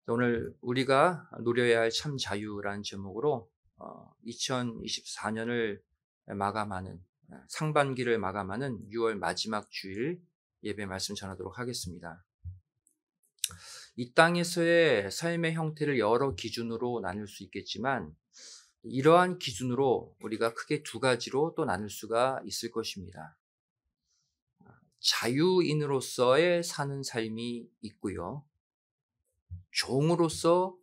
오늘 우리가 누려야 할 참 자유라는 제목으로 2024년을 마감하는 상반기를 마감하는 6월 마지막 주일 예배 말씀 전하도록 하겠습니다. 이 땅에서의 삶의 형태를 여러 기준으로 나눌 수 있겠지만 이러한 기준으로 우리가 크게 두 가지로 또 나눌 수가 있을 것입니다. 자유인으로서의 사는 삶이 있고요. 종으로서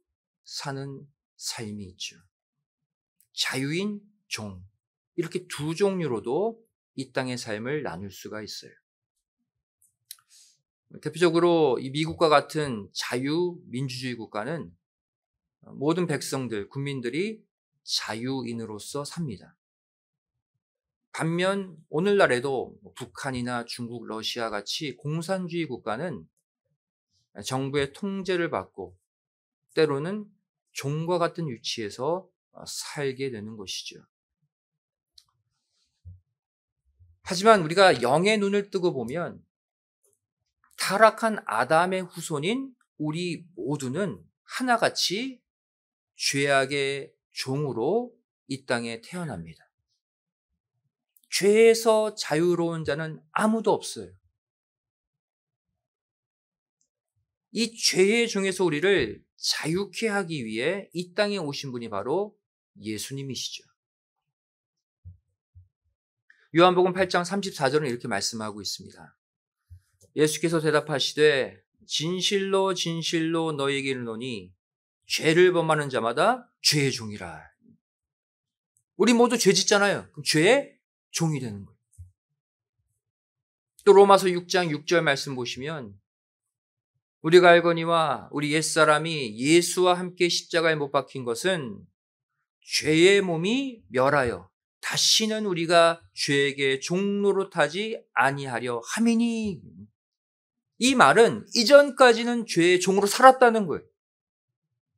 사는 삶이 있죠. 자유인, 종. 이렇게 두 종류로도 이 땅의 삶을 나눌 수가 있어요. 대표적으로 이 미국과 같은 자유민주주의 국가는 모든 백성들, 국민들이 자유인으로서 삽니다. 반면 오늘날에도 북한이나 중국, 러시아 같이 공산주의 국가는 정부의 통제를 받고 때로는 종과 같은 위치에서 살게 되는 것이죠. 하지만 우리가 영의 눈을 뜨고 보면 타락한 아담의 후손인 우리 모두는 하나같이 죄악의 종으로 이 땅에 태어납니다. 죄에서 자유로운 자는 아무도 없어요. 이 죄의 종에서 우리를 자유케 하기 위해 이 땅에 오신 분이 바로 예수님이시죠. 요한복음 8장 34절은 이렇게 말씀하고 있습니다. 예수께서 대답하시되 진실로 진실로 너희에게 이르노니 죄를 범하는 자마다 죄의 종이라. 우리 모두 죄 짓잖아요. 그럼 죄의 종이 되는 거예요. 또 로마서 6장 6절 말씀 보시면 우리가 알거니와 우리 옛사람이 예수와 함께 십자가에 못 박힌 것은 죄의 몸이 멸하여 다시는 우리가 죄에게 종로로 타지 아니하려 함이니. 이 말은 이전까지는 죄의 종으로 살았다는 거예요.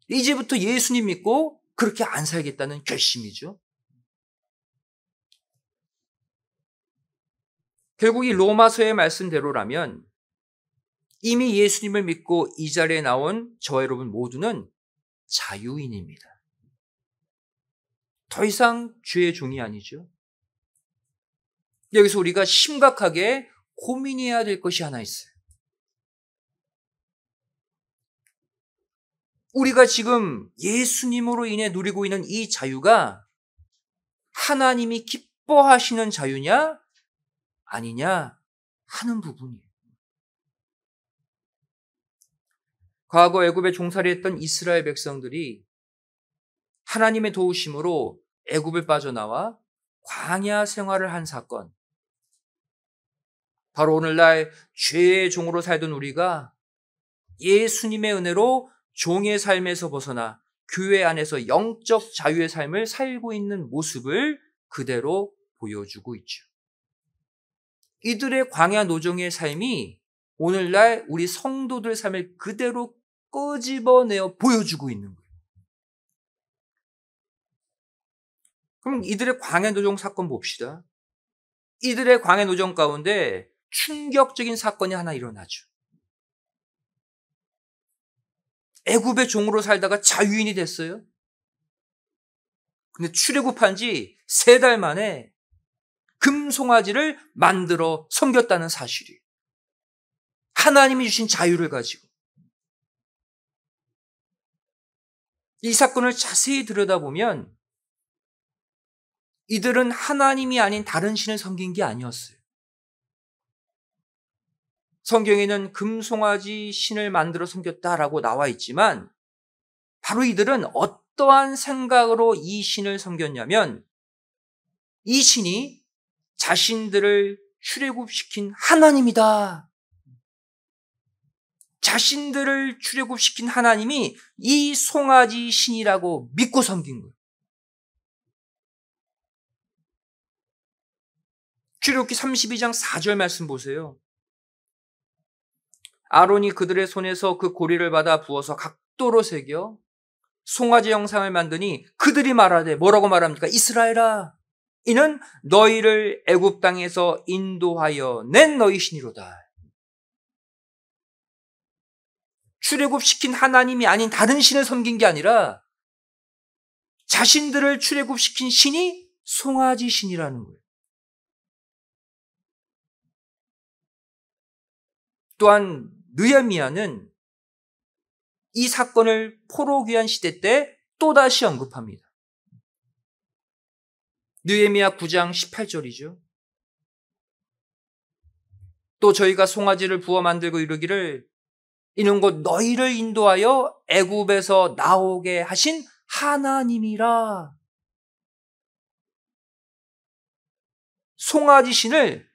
이제부터 예수님 믿고 그렇게 안 살겠다는 결심이죠. 결국 이 로마서의 말씀대로라면 이미 예수님을 믿고 이 자리에 나온 저와 여러분 모두는 자유인입니다. 더 이상 죄의 종이 아니죠. 여기서 우리가 심각하게 고민해야 될 것이 하나 있어요. 우리가 지금 예수님으로 인해 누리고 있는 이 자유가 하나님이 기뻐하시는 자유냐 아니냐 하는 부분이에요. 과거 애굽에 종살이했던 이스라엘 백성들이 하나님의 도우심으로 애굽을 빠져나와 광야 생활을 한 사건. 바로 오늘날 죄의 종으로 살던 우리가 예수님의 은혜로 종의 삶에서 벗어나 교회 안에서 영적 자유의 삶을 살고 있는 모습을 그대로 보여주고 있죠. 이들의 광야 노정의 삶이 오늘날 우리 성도들 삶을 그대로 끄집어내어 보여주고 있는 거예요. 그럼 이들의 광야 노정 사건 봅시다. 이들의 광야 노정 가운데 충격적인 사건이 하나 일어나죠. 애굽의 종으로 살다가 자유인이 됐어요. 근데 출애굽한 지 3달 만에 금송아지를 만들어 섬겼다는 사실이. 하나님이 주신 자유를 가지고. 이 사건을 자세히 들여다보면 이들은 하나님이 아닌 다른 신을 섬긴 게 아니었어요. 성경에는 금송아지 신을 만들어 섬겼다라고 나와 있지만 바로 이들은 어떠한 생각으로 이 신을 섬겼냐면 이 신이 자신들을 출애굽시킨 하나님이다. 자신들을 출애굽시킨 하나님이 이 송아지 신이라고 믿고 섬긴 거예요. 출애굽기 32장 4절 말씀 보세요. 아론이 그들의 손에서 그 고리를 받아 부어서 각도로 새겨 송아지 형상을 만드니 그들이 말하되 뭐라고 말합니까? 이스라엘아, 이는 너희를 애굽 땅에서 인도하여 낸 너희 신이로다. 출애굽시킨 하나님이 아닌 다른 신을 섬긴 게 아니라 자신들을 출애굽시킨 신이 송아지 신이라는 거예요. 또한 느헤미야는 이 사건을 포로 귀환 시대 때 또다시 언급합니다. 느헤미야 9장 18절이죠. 또 저희가 송아지를 부어 만들고 이르기를 이는 곧 너희를 인도하여 애굽에서 나오게 하신 하나님이라. 송아지 신을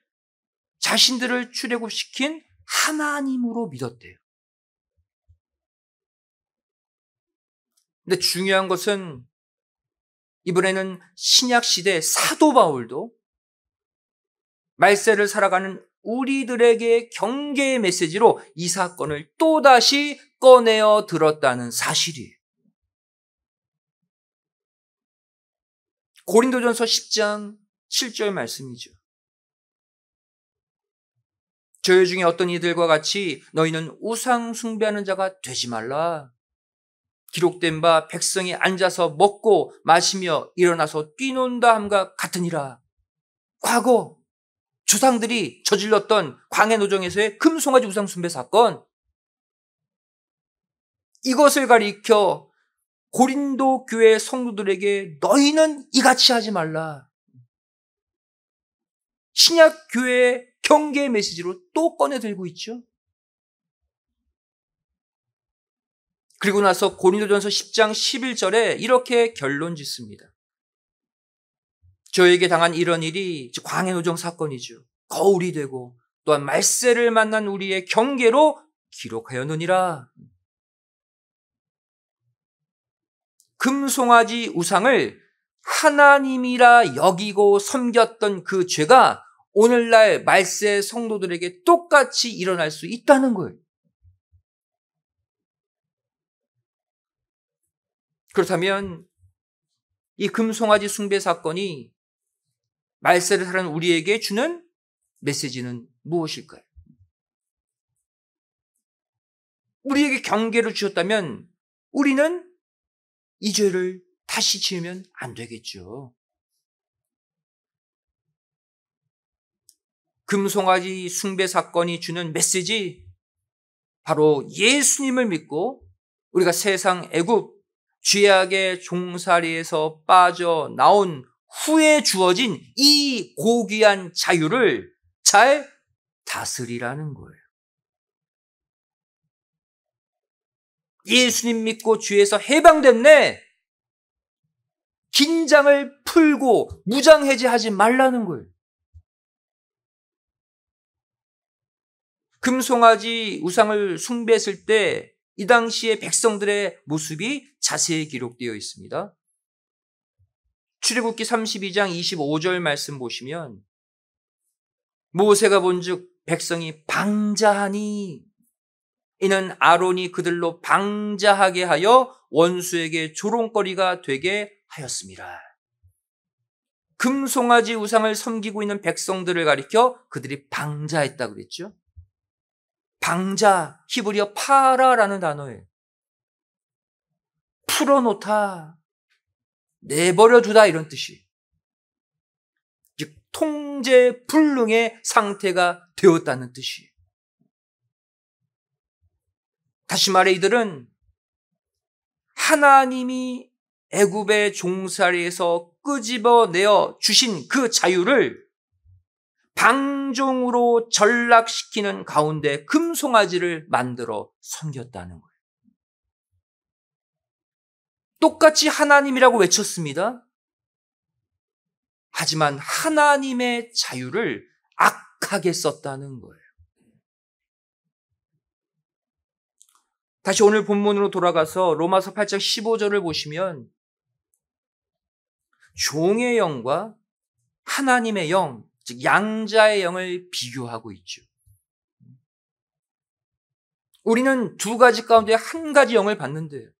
자신들을 출애굽시킨 하나님으로 믿었대요. 근데 중요한 것은 이번에는 신약 시대 사도 바울도 말세를 살아가는 우리들에게 경계의 메시지로 이 사건을 또다시 꺼내어 들었다는 사실이에요. 고린도전서 10장 7절 말씀이죠. 저희 중에 어떤 이들과 같이 너희는 우상 숭배하는 자가 되지 말라. 기록된 바 백성이 앉아서 먹고 마시며 일어나서 뛰논다 함과 같으니라. 과거 조상들이 저질렀던 광해 노정에서의 금송아지 우상 숭배 사건, 이것을 가리켜 고린도 교회 성도들에게 너희는 이같이 하지 말라. 신약 교회의 경계의 메시지로 또 꺼내 들고 있죠. 그리고 나서 고린도전서 10장 11절에 이렇게 결론 짓습니다. 저에게 당한 이런 일이 광해 노정 사건이죠. 거울이 되고 또한 말세를 만난 우리의 경계로 기록하였느니라. 금송아지 우상을 하나님이라 여기고 섬겼던 그 죄가 오늘날 말세 성도들에게 똑같이 일어날 수 있다는 거예요. 그렇다면 이 금송아지 숭배 사건이 말세를 살아가는 우리에게 주는 메시지는 무엇일까요? 우리에게 경계를 주셨다면 우리는 이 죄를 다시 지으면 안 되겠죠. 금송아지 숭배 사건이 주는 메시지, 바로 예수님을 믿고 우리가 세상 애굽 죄악의 종살이에서 빠져나온 후에 주어진 이 고귀한 자유를 잘 다스리라는 거예요. 예수님 믿고 죄에서 해방됐네, 긴장을 풀고 무장해제하지 말라는 거예요. 금송아지 우상을 숭배했을 때 이 당시의 백성들의 모습이 자세히 기록되어 있습니다. 출애굽기 32장 25절 말씀 보시면 모세가 본즉 백성이 방자하니 이는 아론이 그들로 방자하게 하여 원수에게 조롱거리가 되게 하였습니다. 금송아지 우상을 섬기고 있는 백성들을 가리켜 그들이 방자했다고 그랬죠. 방자, 히브리어 파라라는 단어예요. 풀어놓다, 내버려두다 이런 뜻이에요. 즉 통제 불능의 상태가 되었다는 뜻이에요. 다시 말해 이들은 하나님이 애굽의 종살이에서 끄집어내어 주신 그 자유를 방종으로 전락시키는 가운데 금송아지를 만들어 섬겼다는 거예요. 똑같이 하나님이라고 외쳤습니다. 하지만 하나님의 자유를 악하게 썼다는 거예요. 다시 오늘 본문으로 돌아가서 로마서 8장 15절을 보시면 종의 영과 하나님의 영, 즉 양자의 영을 비교하고 있죠. 우리는 두 가지 가운데 한 가지 영을 받는데요.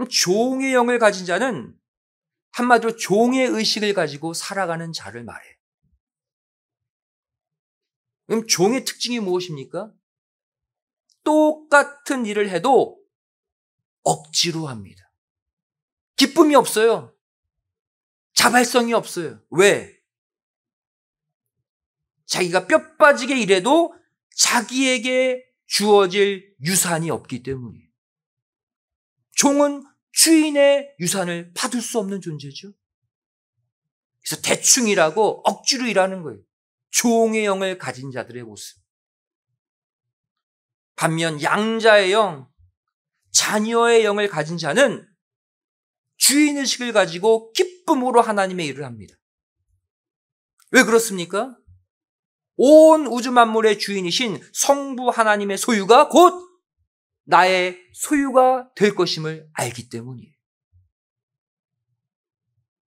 종의 영을 가진 자는 한마디로 종의 의식을 가지고 살아가는 자를 말해요. 그럼 종의 특징이 무엇입니까? 똑같은 일을 해도 억지로 합니다. 기쁨이 없어요. 자발성이 없어요. 왜? 자기가 뼈 빠지게 일해도 자기에게 주어질 유산이 없기 때문이에요. 종은 주인의 유산을 받을 수 없는 존재죠. 그래서 대충 일하고 억지로 일하는 거예요. 종의 영을 가진 자들의 모습. 반면 양자의 영, 자녀의 영을 가진 자는 주인의식을 가지고 기쁨으로 하나님의 일을 합니다. 왜 그렇습니까? 온 우주 만물의 주인이신 성부 하나님의 소유가 곧 나의 소유가 될 것임을 알기 때문이에요.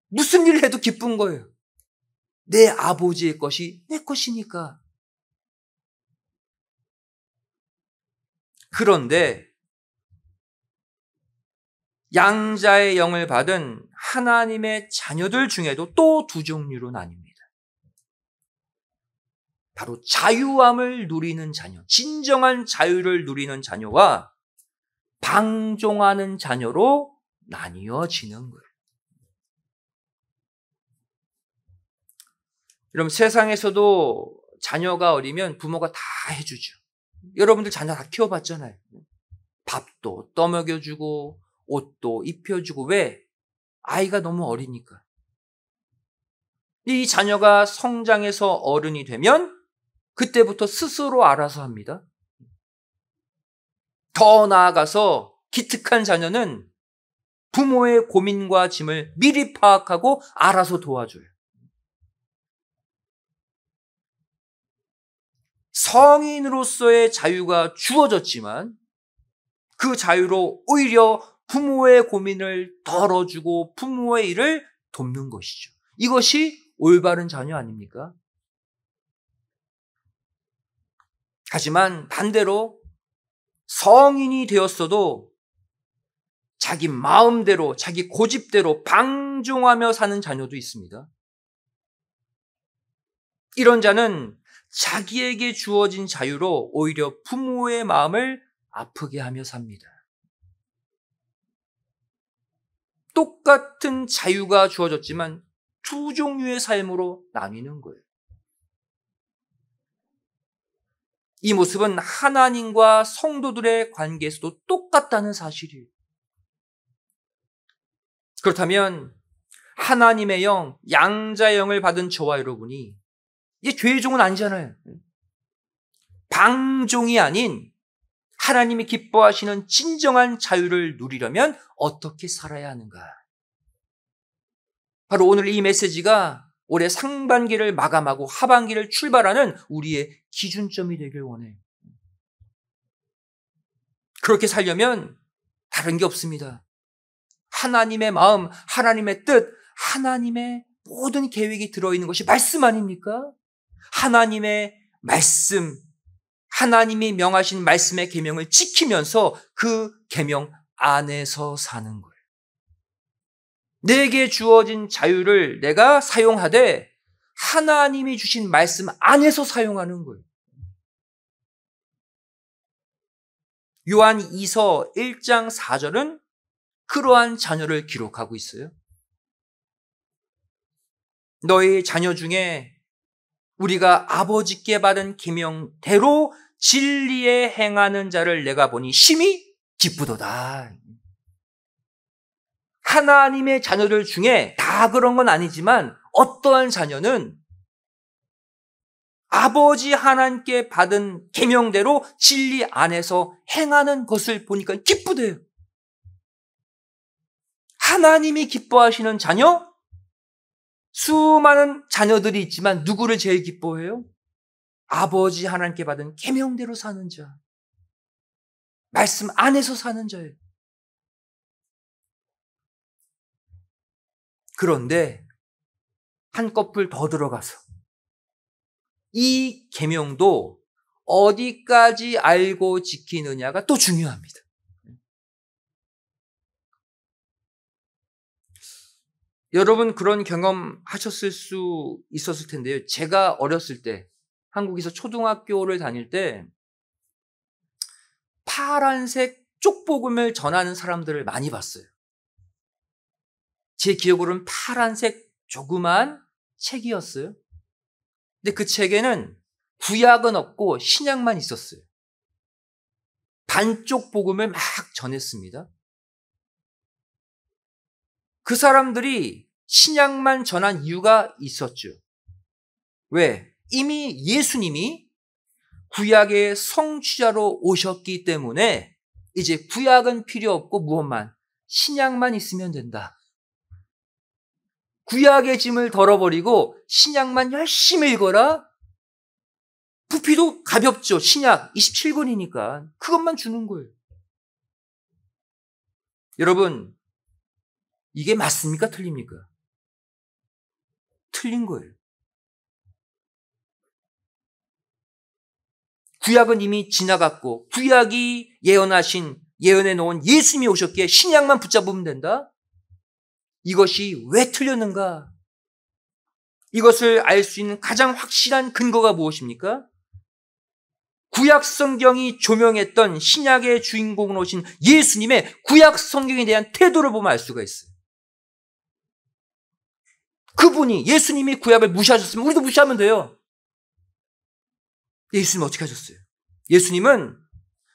무슨 일을 해도 기쁜 거예요. 내 아버지의 것이 내 것이니까. 그런데 양자의 영을 받은 하나님의 자녀들 중에도 또 두 종류로 나뉩니다. 바로 자유함을 누리는 자녀, 진정한 자유를 누리는 자녀와 방종하는 자녀로 나뉘어지는 거예요. 여러분, 세상에서도 자녀가 어리면 부모가 다 해주죠. 여러분들 자녀 다 키워봤잖아요. 밥도 떠먹여주고 옷도 입혀주고. 왜? 아이가 너무 어리니까. 이 자녀가 성장해서 어른이 되면 그때부터 스스로 알아서 합니다. 더 나아가서 기특한 자녀는 부모의 고민과 짐을 미리 파악하고 알아서 도와줘요. 성인으로서의 자유가 주어졌지만 그 자유로 오히려 부모의 고민을 덜어주고 부모의 일을 돕는 것이죠. 이것이 올바른 자녀 아닙니까? 하지만 반대로 성인이 되었어도 자기 마음대로, 자기 고집대로 방종하며 사는 자녀도 있습니다. 이런 자는 자기에게 주어진 자유로 오히려 부모의 마음을 아프게 하며 삽니다. 똑같은 자유가 주어졌지만 두 종류의 삶으로 나뉘는 거예요. 이 모습은 하나님과 성도들의 관계에서도 똑같다는 사실이에요. 그렇다면 하나님의 영, 양자의 영을 받은 저와 여러분이 이게 죄의 종은 아니잖아요. 방종이 아닌 하나님이 기뻐하시는 진정한 자유를 누리려면 어떻게 살아야 하는가? 바로 오늘 이 메시지가 올해 상반기를 마감하고 하반기를 출발하는 우리의 기준점이 되길 원해요. 그렇게 살려면 다른 게 없습니다. 하나님의 마음, 하나님의 뜻, 하나님의 모든 계획이 들어있는 것이 말씀 아닙니까? 하나님의 말씀, 하나님이 명하신 말씀의 계명을 지키면서 그 계명 안에서 사는 거예요. 내게 주어진 자유를 내가 사용하되 하나님이 주신 말씀 안에서 사용하는 거예요. 요한 2서 1장 4절은 그러한 자녀를 기록하고 있어요. 너희 자녀 중에 우리가 아버지께 받은 계명대로 진리에 행하는 자를 내가 보니 심히 기쁘도다. 하나님의 자녀들 중에 다 그런 건 아니지만 어떠한 자녀는 아버지 하나님께 받은 계명대로 진리 안에서 행하는 것을 보니까 기쁘대요. 하나님이 기뻐하시는 자녀? 수많은 자녀들이 있지만 누구를 제일 기뻐해요? 아버지 하나님께 받은 계명대로 사는 자. 말씀 안에서 사는 자예요. 그런데 한꺼풀 더 들어가서 이 계명도 어디까지 알고 지키느냐가 또 중요합니다. 여러분 그런 경험 하셨을 수 있었을 텐데요. 제가 어렸을 때 한국에서 초등학교를 다닐 때 파란색 쪽복음을 전하는 사람들을 많이 봤어요. 제 기억으로는 파란색 조그만 책이었어요. 근데 그 책에는 구약은 없고 신약만 있었어요. 반쪽 복음을 막 전했습니다. 그 사람들이 신약만 전한 이유가 있었죠. 왜? 이미 예수님이 구약의 성취자로 오셨기 때문에 이제 구약은 필요 없고 무엇만? 신약만 있으면 된다. 구약의 짐을 덜어버리고 신약만 열심히 읽어라. 부피도 가볍죠. 신약 27권이니까 그것만 주는 거예요. 여러분, 이게 맞습니까? 틀립니까? 틀린 거예요. 구약은 이미 지나갔고 구약이 예언해 놓은 예수님이 오셨기에 신약만 붙잡으면 된다? 이것이 왜 틀렸는가? 이것을 알 수 있는 가장 확실한 근거가 무엇입니까? 구약 성경이 조명했던 신약의 주인공으로 오신 예수님의 구약 성경에 대한 태도를 보면 알 수가 있어요. 그분이 예수님이 구약을 무시하셨으면 우리도 무시하면 돼요. 예수님은 어떻게 하셨어요? 예수님은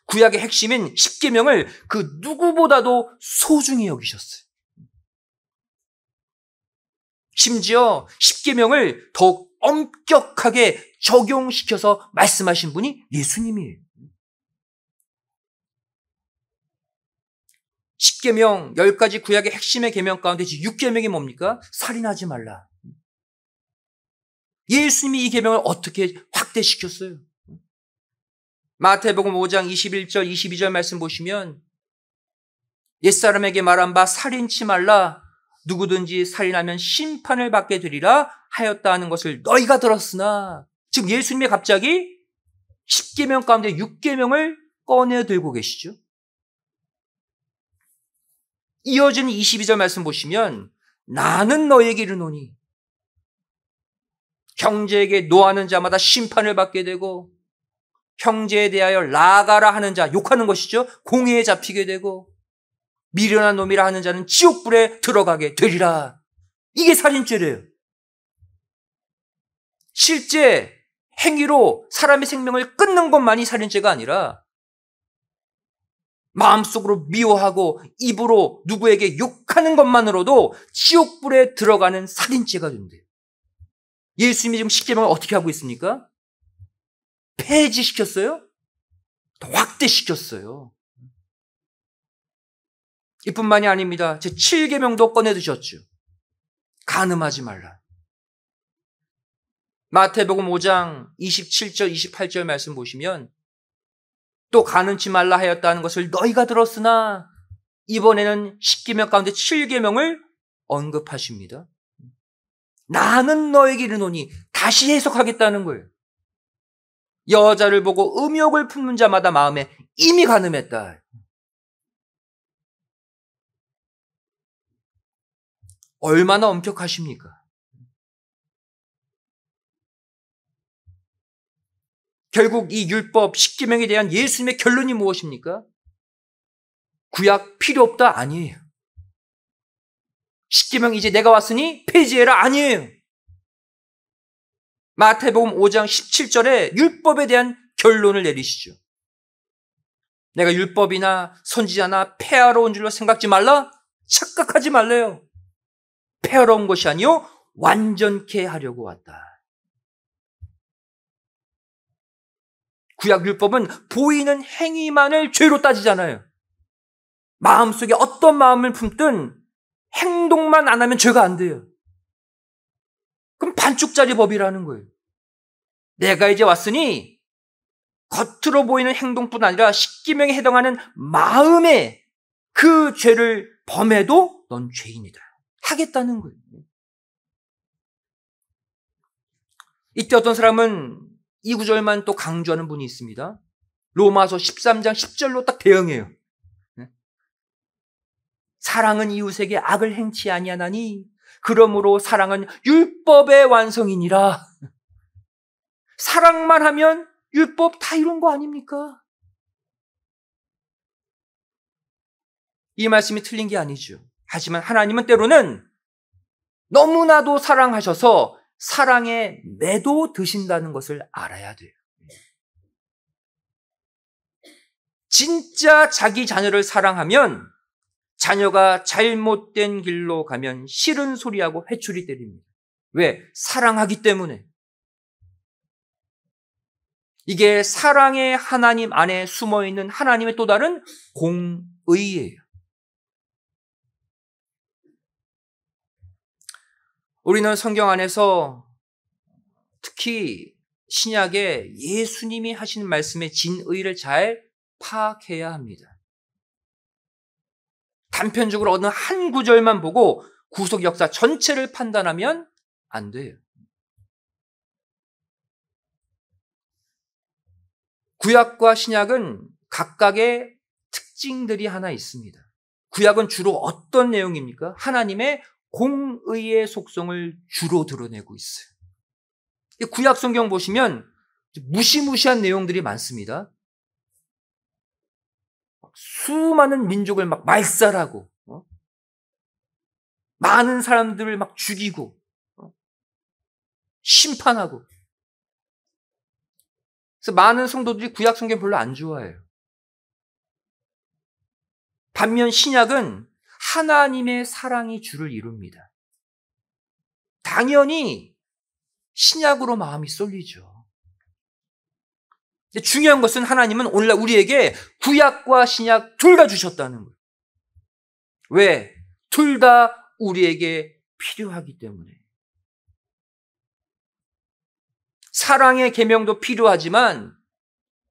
구약의 핵심인 십계명을 그 누구보다도 소중히 여기셨어요. 심지어 십계명을 더욱 엄격하게 적용시켜서 말씀하신 분이 예수님이에요. 십계명 10가지 구약의 핵심의 계명 가운데 6계명이 뭡니까? 살인하지 말라. 예수님이 이 계명을 어떻게 확대시켰어요? 마태복음 5장 21절 22절 말씀 보시면 옛사람에게 말한 바 살인치 말라. 누구든지 살인하면 심판을 받게 되리라 하였다 하는 것을 너희가 들었으나, 지금 예수님이 갑자기 10계명 가운데 6계명을 꺼내 들고 계시죠. 이어지는 22절 말씀 보시면 나는 너에게 이르노니 형제에게 노하는 자마다 심판을 받게 되고 형제에 대하여 라가라 하는 자, 욕하는 것이죠. 공회에 잡히게 되고 미련한 놈이라 하는 자는 지옥불에 들어가게 되리라. 이게 살인죄래요. 실제 행위로 사람의 생명을 끊는 것만이 살인죄가 아니라 마음속으로 미워하고 입으로 누구에게 욕하는 것만으로도 지옥불에 들어가는 살인죄가 된대요. 예수님이 지금 십계명을 어떻게 하고 있습니까? 폐지시켰어요? 더 확대시켰어요. 이뿐만이 아닙니다. 제 7계명도 꺼내드셨죠. 간음하지 말라. 마태복음 5장 27절 28절 말씀 보시면 또 간음치 말라 하였다는 것을 너희가 들었으나 이번에는 10계명 가운데 7계명을 언급하십니다. 나는 너에게 이르노니 다시 해석하겠다는 거예요. 여자를 보고 음욕을 품는 자마다 마음에 이미 간음했다. 얼마나 엄격하십니까? 결국 이 율법 10계명에 대한 예수님의 결론이 무엇입니까? 구약 필요 없다? 아니에요. 10계명 이제 내가 왔으니 폐지해라? 아니에요. 마태복음 5장 17절에 율법에 대한 결론을 내리시죠. 내가 율법이나 선지자나 폐하러 온 줄로 생각지 말라? 착각하지 말래요. 폐하러 온 것이 아니요 완전케 하려고 왔다. 구약 율법은 보이는 행위만을 죄로 따지잖아요. 마음속에 어떤 마음을 품든 행동만 안 하면 죄가 안 돼요. 그럼 반쪽짜리 법이라는 거예요. 내가 이제 왔으니 겉으로 보이는 행동뿐 아니라 십계명에 해당하는 마음의 그 죄를 범해도 넌 죄인이다 하겠다는 거예요. 이때 어떤 사람은 이 구절만 또 강조하는 분이 있습니다. 로마서 13장 10절로 딱 대응해요. 사랑은 이웃에게 악을 행치 아니하나니 그러므로 사랑은 율법의 완성이니라. 사랑만 하면 율법 다 이룬 거 아닙니까? 이 말씀이 틀린 게 아니죠. 하지만 하나님은 때로는 너무나도 사랑하셔서 사랑에 매도드신다는 것을 알아야 돼요. 진짜 자기 자녀를 사랑하면 자녀가 잘못된 길로 가면 싫은 소리하고 회초리 때립니다. 왜? 사랑하기 때문에. 이게 사랑의 하나님 안에 숨어있는 하나님의 또 다른 공의예요. 우리는 성경 안에서 특히 신약에 예수님이 하신 말씀의 진의를 잘 파악해야 합니다. 단편적으로 어느 한 구절만 보고 구속 역사 전체를 판단하면 안 돼요. 구약과 신약은 각각의 특징들이 하나 있습니다. 구약은 주로 어떤 내용입니까? 하나님의 공의의 속성을 주로 드러내고 있어요. 구약 성경 보시면 무시무시한 내용들이 많습니다. 수많은 민족을 막 말살하고, 많은 사람들을 막 죽이고, 심판하고. 그래서 많은 성도들이 구약 성경 별로 안 좋아해요. 반면 신약은 하나님의 사랑이 주를 이룹니다. 당연히 신약으로 마음이 쏠리죠. 근데 중요한 것은 하나님은 오늘날 우리에게 구약과 신약 둘 다 주셨다는 거예요. 왜? 둘 다 우리에게 필요하기 때문에. 사랑의 계명도 필요하지만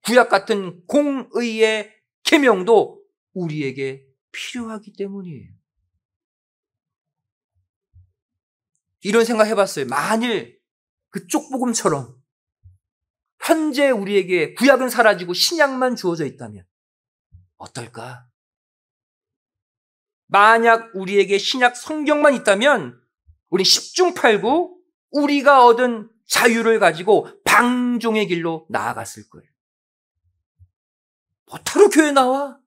구약 같은 공의의 계명도 우리에게 필요하기 때문이에요. 이런 생각 해봤어요. 만일 그 쪽복음처럼 현재 우리에게 구약은 사라지고 신약만 주어져 있다면 어떨까? 만약 우리에게 신약 성경만 있다면 우리 10중 8구 우리가 얻은 자유를 가지고 방종의 길로 나아갔을 거예요. 뭐하러 교회 나와?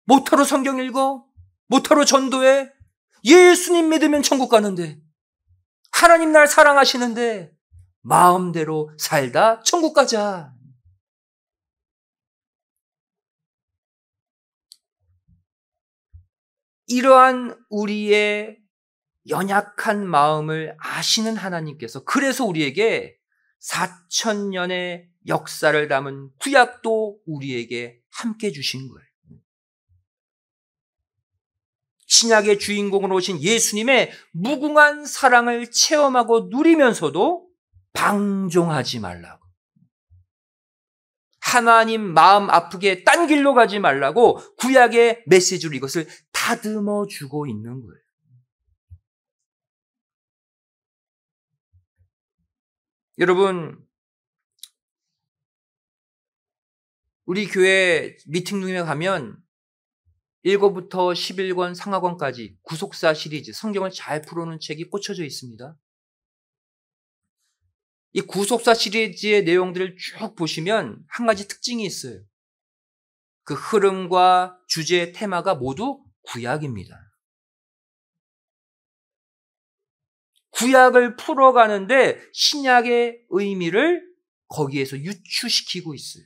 뭐하러 성경 읽어? 뭐하러 전도해? 예수님 믿으면 천국 가는데, 하나님 날 사랑하시는데 마음대로 살다 천국 가자. 이러한 우리의 연약한 마음을 아시는 하나님께서 그래서 우리에게 4,000년의 역사를 담은 구약도 우리에게 함께 주신 거예요. 신약의 주인공으로 오신 예수님의 무궁한 사랑을 체험하고 누리면서도 방종하지 말라고. 하나님 마음 아프게 딴 길로 가지 말라고 구약의 메시지로 이것을 다듬어 주고 있는 거예요. 여러분, 우리 교회 미팅룸에 가면 1권부터 11권 상하권까지 구속사 시리즈 성경을 잘 풀어놓은 책이 꽂혀져 있습니다. 이 구속사 시리즈의 내용들을 쭉 보시면 한 가지 특징이 있어요. 그 흐름과 주제, 테마가 모두 구약입니다. 구약을 풀어가는데 신약의 의미를 거기에서 유추시키고 있어요.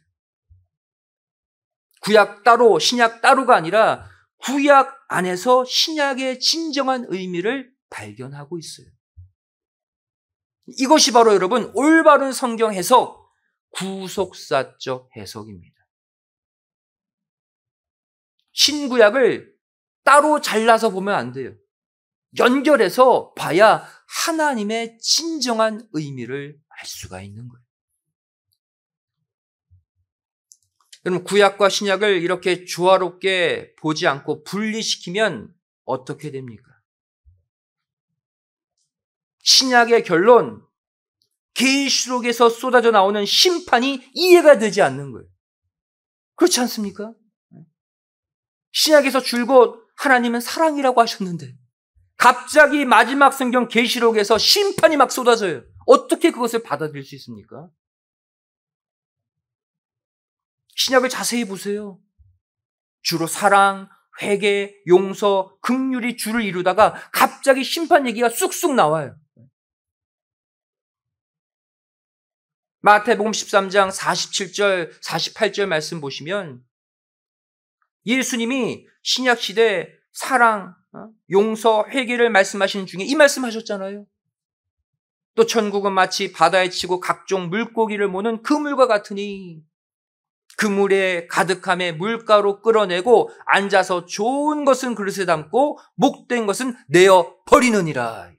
구약 따로, 신약 따로가 아니라 구약 안에서 신약의 진정한 의미를 발견하고 있어요. 이것이 바로 여러분 올바른 성경 해석, 구속사적 해석입니다. 신구약을 따로 잘라서 보면 안 돼요. 연결해서 봐야 하나님의 진정한 의미를 알 수가 있는 거예요. 여러분, 구약과 신약을 이렇게 조화롭게 보지 않고 분리시키면 어떻게 됩니까? 신약의 결론, 계시록에서 쏟아져 나오는 심판이 이해가 되지 않는 거예요. 그렇지 않습니까? 신약에서 줄곧 하나님은 사랑이라고 하셨는데 갑자기 마지막 성경 계시록에서 심판이 막 쏟아져요. 어떻게 그것을 받아들일 수 있습니까? 신약을 자세히 보세요. 주로 사랑, 회개, 용서, 긍휼이 주를 이루다가 갑자기 심판 얘기가 쑥쑥 나와요. 마태복음 13장 47절, 48절 말씀 보시면 예수님이 신약시대 사랑, 용서, 회개를 말씀하시는 중에 이 말씀하셨잖아요. 또 천국은 마치 바다에 치고 각종 물고기를 모는 그물과 같으니 그물에 가득함에 물가로 끌어내고 앉아서 좋은 것은 그릇에 담고 목된 것은 내어 버리느니라.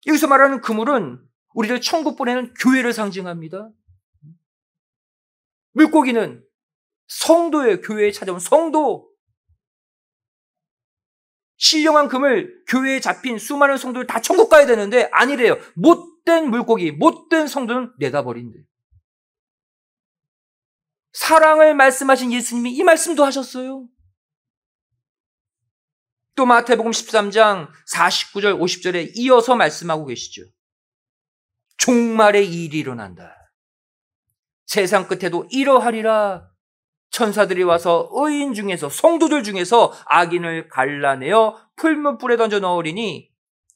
여기서 말하는 그물은 우리를 천국 보내는 교회를 상징합니다. 물고기는 성도예요. 교회에 찾아온 성도. 신령한 그물, 교회에 잡힌 수많은 성도들 다 천국 가야 되는데 아니래요. 못된 물고기, 못된 성도는 내다버린대요. 사랑을 말씀하신 예수님이 이 말씀도 하셨어요. 또 마태복음 13장 49절 50절에 이어서 말씀하고 계시죠. 종말의 일이 일어난다. 세상 끝에도 이러하리라. 천사들이 와서 의인 중에서 성도들 중에서 악인을 갈라내어 풀무불에 던져 넣으리니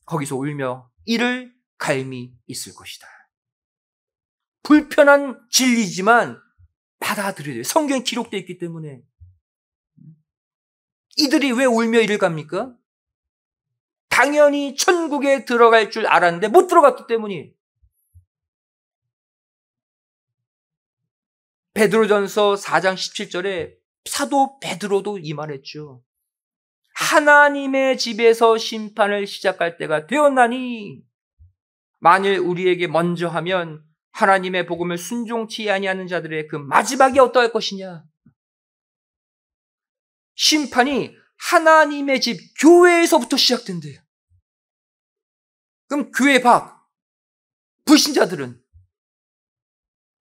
거기서 울며 이를 갈미 있을 것이다. 불편한 진리지만 받아들여야 돼요. 성경에 기록되어 있기 때문에. 이들이 왜 울며 이를 갑니까? 당연히 천국에 들어갈 줄 알았는데 못 들어갔기 때문이에요. 베드로전서 4장 17절에 사도 베드로도 이 말했죠. 하나님의 집에서 심판을 시작할 때가 되었나니 만일 우리에게 먼저 하면 하나님의 복음을 순종치 아니하는 자들의 그 마지막이 어떠할 것이냐. 심판이 하나님의 집 교회에서부터 시작된대요. 그럼 교회 밖 불신자들은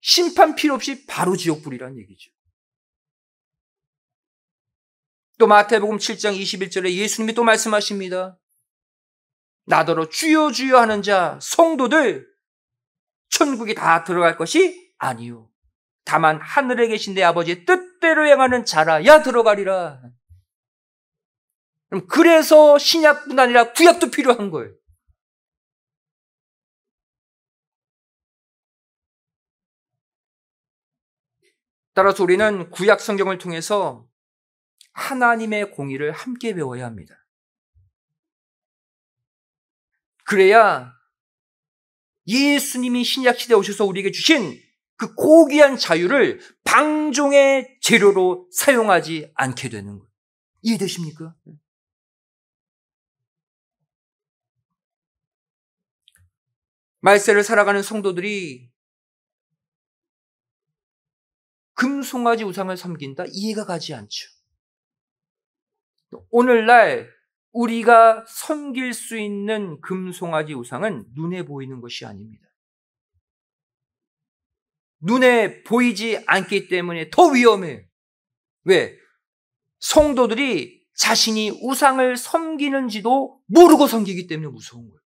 심판 필요 없이 바로 지옥불이라는 얘기죠. 또 마태복음 7장 21절에 예수님이 또 말씀하십니다. 나더러 주여 주여 하는 자 성도들 천국에 다 들어갈 것이 아니요 다만 하늘에 계신 내 아버지의 뜻대로 행하는 자라야 들어가리라. 그래서 신약뿐 아니라 구약도 필요한 거예요. 따라서 우리는 구약 성경을 통해서 하나님의 공의를 함께 배워야 합니다. 그래야 예수님이 신약시대에 오셔서 우리에게 주신 그 고귀한 자유를 방종의 재료로 사용하지 않게 되는 거예요. 이해되십니까? 말세를 살아가는 성도들이 금송아지 우상을 섬긴다? 이해가 가지 않죠. 오늘날 우리가 섬길 수 있는 금송아지 우상은 눈에 보이는 것이 아닙니다. 눈에 보이지 않기 때문에 더 위험해요. 왜? 성도들이 자신이 우상을 섬기는지도 모르고 섬기기 때문에 무서운 거예요.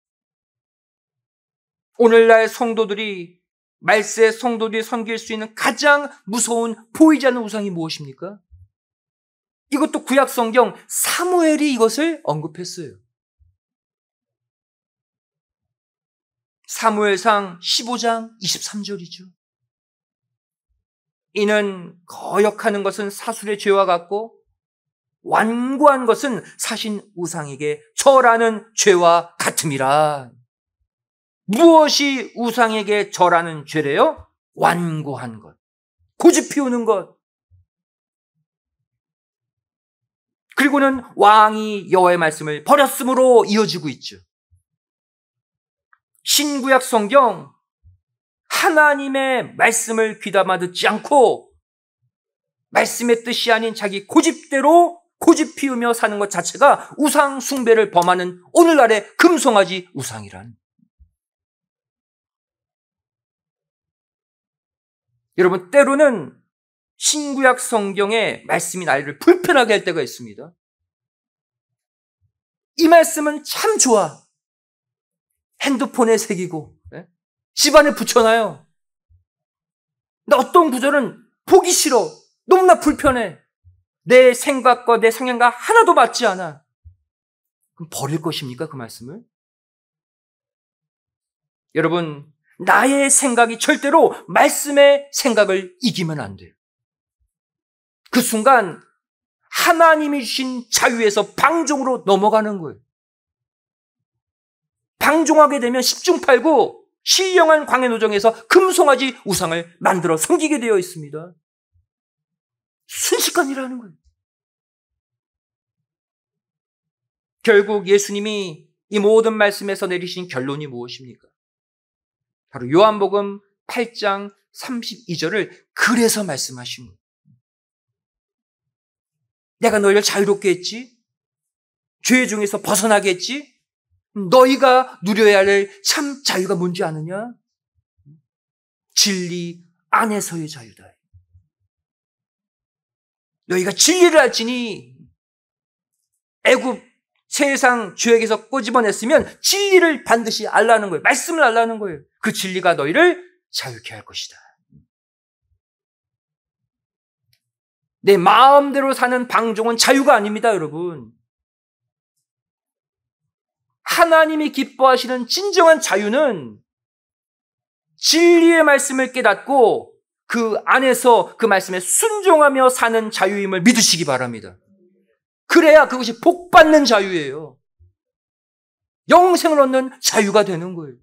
오늘날 성도들이 말세 성도들이 섬길 수 있는 가장 무서운 보이지 않는 우상이 무엇입니까? 이것도 구약 성경 사무엘이 이것을 언급했어요. 사무엘상 15장 23절이죠. 이는 거역하는 것은 사술의 죄와 같고 완고한 것은 사신 우상에게 절하는 죄와 같음이라. 무엇이 우상에게 절하는 죄래요? 완고한 것, 고집 피우는 것. 그리고는 왕이 여호와의 말씀을 버렸으므로 이어지고 있죠. 신구약 성경 하나님의 말씀을 귀담아 듣지 않고 말씀의 뜻이 아닌 자기 고집대로 고집 피우며 사는 것 자체가 우상 숭배를 범하는 오늘날의 금송아지 우상이라는. 여러분, 때로는 신구약 성경의 말씀이 나를 불편하게 할 때가 있습니다. 이 말씀은 참 좋아. 핸드폰에 새기고 집안에 붙여놔요. 근데 어떤 구절은 보기 싫어. 너무나 불편해. 내 생각과 내 성향과 하나도 맞지 않아. 그럼 버릴 것입니까? 그 말씀을? 여러분, 나의 생각이 절대로 말씀의 생각을 이기면 안 돼요. 그 순간 하나님이 주신 자유에서 방종으로 넘어가는 거예요. 방종하게 되면 10중8구 신령한 광해노정에서 금송아지 우상을 만들어 섬기게 되어 있습니다. 순식간이라는 거예요. 결국 예수님이 이 모든 말씀에서 내리신 결론이 무엇입니까? 바로 요한복음 8장 32절을 그래서 말씀하신 거예요. 내가 너희를 자유롭게 했지? 죄 중에서 벗어나게 했지? 너희가 누려야 할 참 자유가 뭔지 아느냐? 진리 안에서의 자유다. 너희가 진리를 알지니 애굽 세상 죄악에서 꼬집어냈으면 진리를 반드시 알라는 거예요. 말씀을 알라는 거예요. 그 진리가 너희를 자유케 할 것이다. 내 마음대로 사는 방종은 자유가 아닙니다, 여러분. 하나님이 기뻐하시는 진정한 자유는 진리의 말씀을 깨닫고 그 안에서 그 말씀에 순종하며 사는 자유임을 믿으시기 바랍니다. 그래야 그것이 복받는 자유예요. 영생을 얻는 자유가 되는 거예요.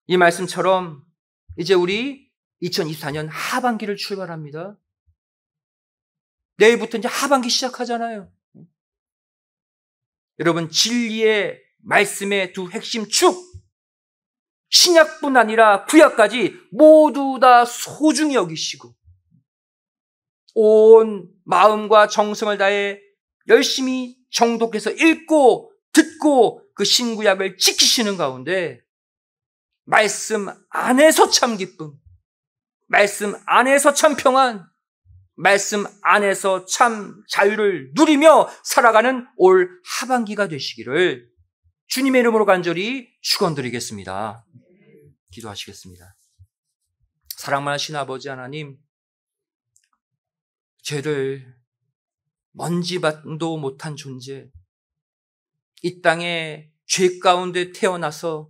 이 말씀처럼 이제 우리 2024년 하반기를 출발합니다. 내일부터 이제 하반기 시작하잖아요. 여러분, 진리의 말씀의 두 핵심 축, 신약뿐 아니라 구약까지 모두 다 소중히 여기시고 온 마음과 정성을 다해 열심히 정독해서 읽고 듣고 그 신구약을 지키시는 가운데 말씀 안에서 참 기쁨, 말씀 안에서 참 평안, 말씀 안에서 참 자유를 누리며 살아가는 올 하반기가 되시기를 주님의 이름으로 간절히 축원드리겠습니다. 기도하시겠습니다. 사랑 많으신 아버지 하나님, 죄를 먼지밭도 못한 존재, 이 땅에 죄 가운데 태어나서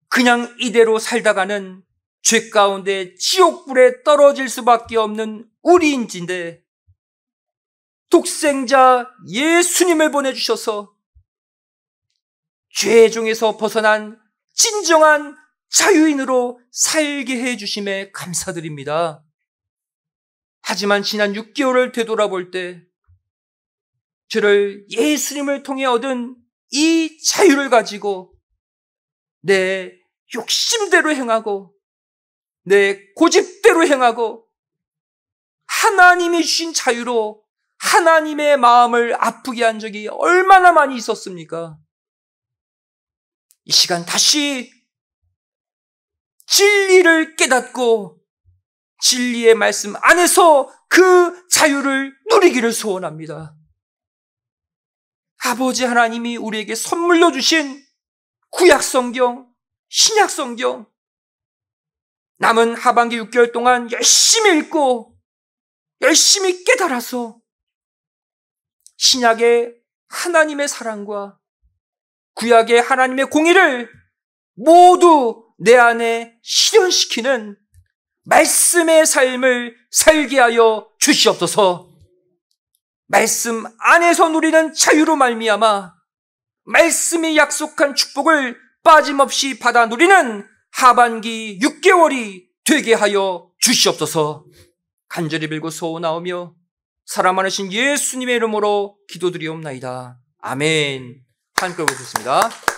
그냥 이대로 살다가는 죄 가운데 지옥불에 떨어질 수밖에 없는 우리인지인데 독생자 예수님을 보내주셔서 죄 중에서 벗어난 진정한 자유인으로 살게 해주심에 감사드립니다. 하지만 지난 6개월을 되돌아볼 때 저를 예수님을 통해 얻은 이 자유를 가지고 내 욕심대로 행하고 내 고집대로 행하고 하나님이 주신 자유로 하나님의 마음을 아프게 한 적이 얼마나 많이 있었습니까? 이 시간 다시 진리를 깨닫고 진리의 말씀 안에서 그 자유를 누리기를 소원합니다. 아버지 하나님이 우리에게 선물로 주신 구약성경, 신약성경, 남은 하반기 6개월 동안 열심히 읽고 열심히 깨달아서 신약의 하나님의 사랑과 구약의 하나님의 공의를 모두 내 안에 실현시키는 말씀의 삶을 살게 하여 주시옵소서. 말씀 안에서 누리는 자유로 말미암아 말씀이 약속한 축복을 빠짐없이 받아 누리는 하반기 6개월이 되게 하여 주시옵소서. 간절히 빌고 소원하오며 사랑 많으신 예수님의 이름으로 기도드리옵나이다. 아멘. 함께 보겠습니다.